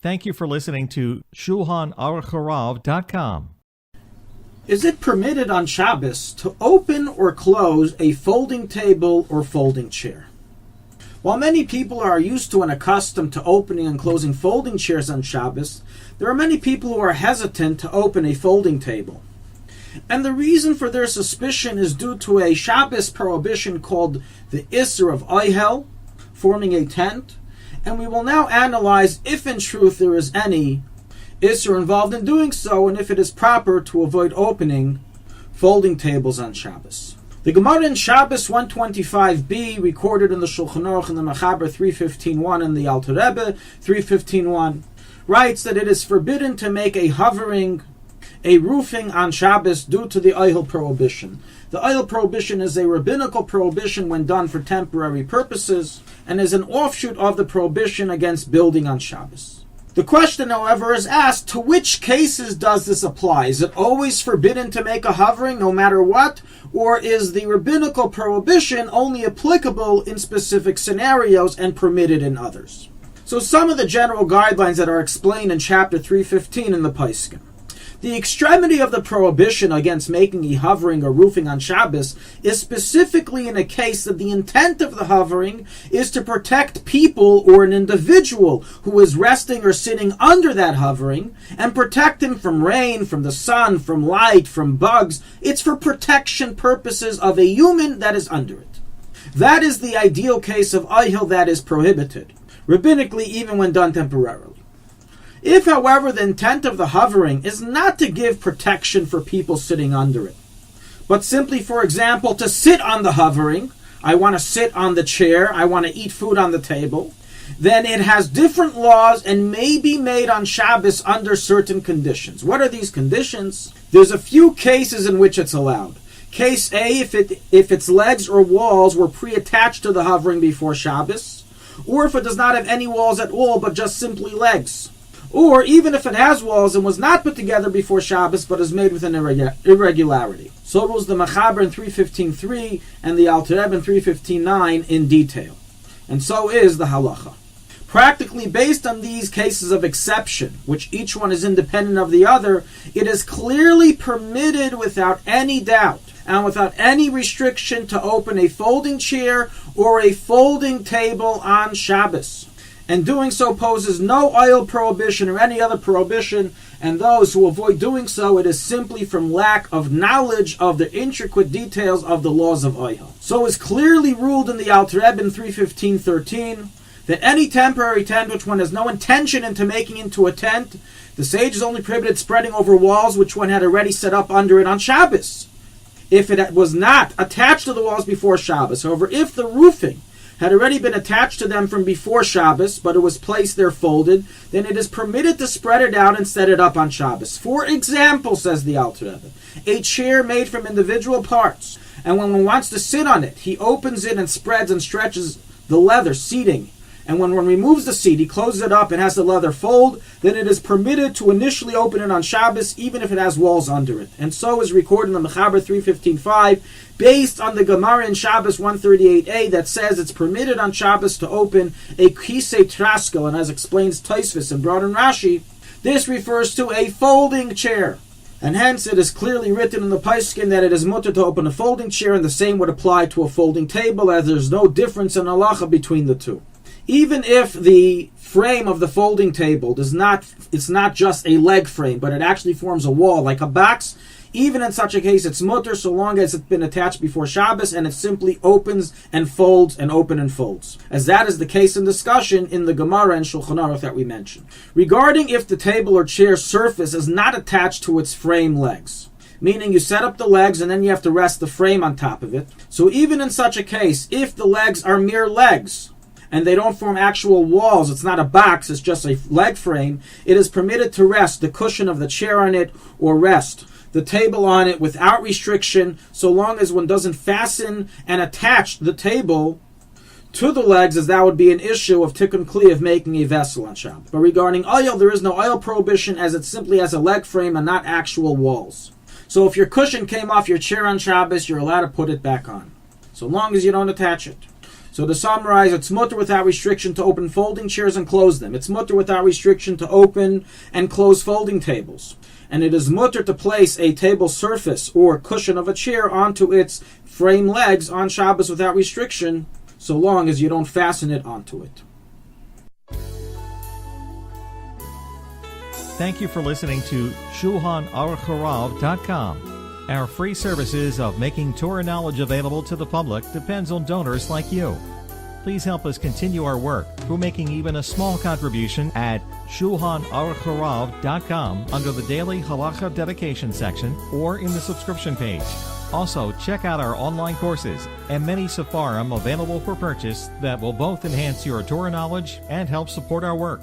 Thank you for listening to ShulchanAruch.com. Is it permitted on Shabbos to open or close a folding table or folding chair? While many people are used to and accustomed to opening and closing folding chairs on Shabbos, there are many people who are hesitant to open a folding table. And the reason for their suspicion is due to a Shabbos prohibition called the Isser of Oihel, forming a tent, and we will now analyze if in truth there is any Isser involved in doing so, and if it is proper to avoid opening folding tables on Shabbos. The Gemara in Shabbos 125b, recorded in the Shulchan Aruch in the Mechaber 315.1 and the Alter Rebbe 315.1, writes that it is forbidden to make a roofing on Shabbos due to the Oihel prohibition. The Oihel prohibition is a rabbinical prohibition when done for temporary purposes, and is an offshoot of the prohibition against building on Shabbos. The question, however, is asked, to which cases does this apply? Is it always forbidden to make a hovering no matter what? Or is the rabbinical prohibition only applicable in specific scenarios and permitted in others? So some of the general guidelines that are explained in chapter 315 in the Paiskim. The extremity of the prohibition against making a hovering or roofing on Shabbos is specifically in a case that the intent of the hovering is to protect people or an individual who is resting or sitting under that hovering, and protect him from rain, from the sun, from light, from bugs. It's for protection purposes of a human that is under it. That is the ideal case of Oihel that is prohibited, rabbinically, even when done temporarily. If, however, the intent of the hovering is not to give protection for people sitting under it, but simply, for example, to sit on the hovering, I want to sit on the chair, I want to eat food on the table, then it has different laws and may be made on Shabbos under certain conditions. What are these conditions? There's a few cases in which it's allowed. Case A, if its legs or walls were pre-attached to the hovering before Shabbos, or if it does not have any walls at all but just simply legs. Or even if it has walls and was not put together before Shabbos but is made with an irregularity. So rules the Mechaber in 315.3 and the Alter Rebbe in 315.9 in detail. And so is the halacha. Practically based on these cases of exception, which each one is independent of the other, it is clearly permitted without any doubt and without any restriction to open a folding chair or a folding table on Shabbos. And doing so poses no Oihel prohibition or any other prohibition, and those who avoid doing so, it is simply from lack of knowledge of the intricate details of the laws of Oihel. So is clearly ruled in the Alter Rebbe in 315.13 that any temporary tent which one has no intention into making into a tent, the sages only prohibited spreading over walls which one had already set up under it on Shabbos, if it was not attached to the walls before Shabbos. However, if the roofing had already been attached to them from before Shabbos, but it was placed there folded, then it is permitted to spread it out and set it up on Shabbos. For example, says the Alter Rebbe, a chair made from individual parts, and when one wants to sit on it, he opens it and spreads and stretches the leather seating. And when one removes the seat, he closes it up and has the leather fold, then it is permitted to initially open it on Shabbos, even if it has walls under it. And so is recorded in the Mechaber 315.5, based on the Gemara in Shabbos 138a that says it's permitted on Shabbos to open a kisei traskel, and as explains Tosfos and brought in Rashi, this refers to a folding chair. And hence it is clearly written in the Paiskim that it is mutter to open a folding chair, and the same would apply to a folding table, as there's no difference in halacha between the two. Even if the frame of the folding table it's not just a leg frame, but it actually forms a wall like a box, even in such a case it's mutter so long as it's been attached before Shabbos and it simply opens and folds and open and folds, as that is the case in discussion in the Gemara and Shulchan Aruch that we mentioned. Regarding if the table or chair surface is not attached to its frame legs, meaning you set up the legs and then you have to rest the frame on top of it, so even in such a case, if the legs are mere legs, and they don't form actual walls, it's not a box, it's just a leg frame, it is permitted to rest the cushion of the chair on it or rest the table on it without restriction, so long as one doesn't fasten and attach the table to the legs, as that would be an issue of tikkun kli of making a vessel on Shabbos. But regarding Oihel, there is no Oihel prohibition, as it simply has a leg frame and not actual walls. So if your cushion came off your chair on Shabbos, you're allowed to put it back on, so long as you don't attach it. So to summarize, it's mutter without restriction to open folding chairs and close them. It's mutter without restriction to open and close folding tables. And it is mutter to place a table surface or cushion of a chair onto its frame legs on Shabbos without restriction, so long as you don't fasten it onto it. Thank you for listening to ShulchanAruchHarav.com. Our free services of making Torah knowledge available to the public depends on donors like you. Please help us continue our work through making even a small contribution at ShulchanAruchHarav.com under the Daily Halacha Dedication section or in the subscription page. Also, check out our online courses and many sefarim available for purchase that will both enhance your Torah knowledge and help support our work.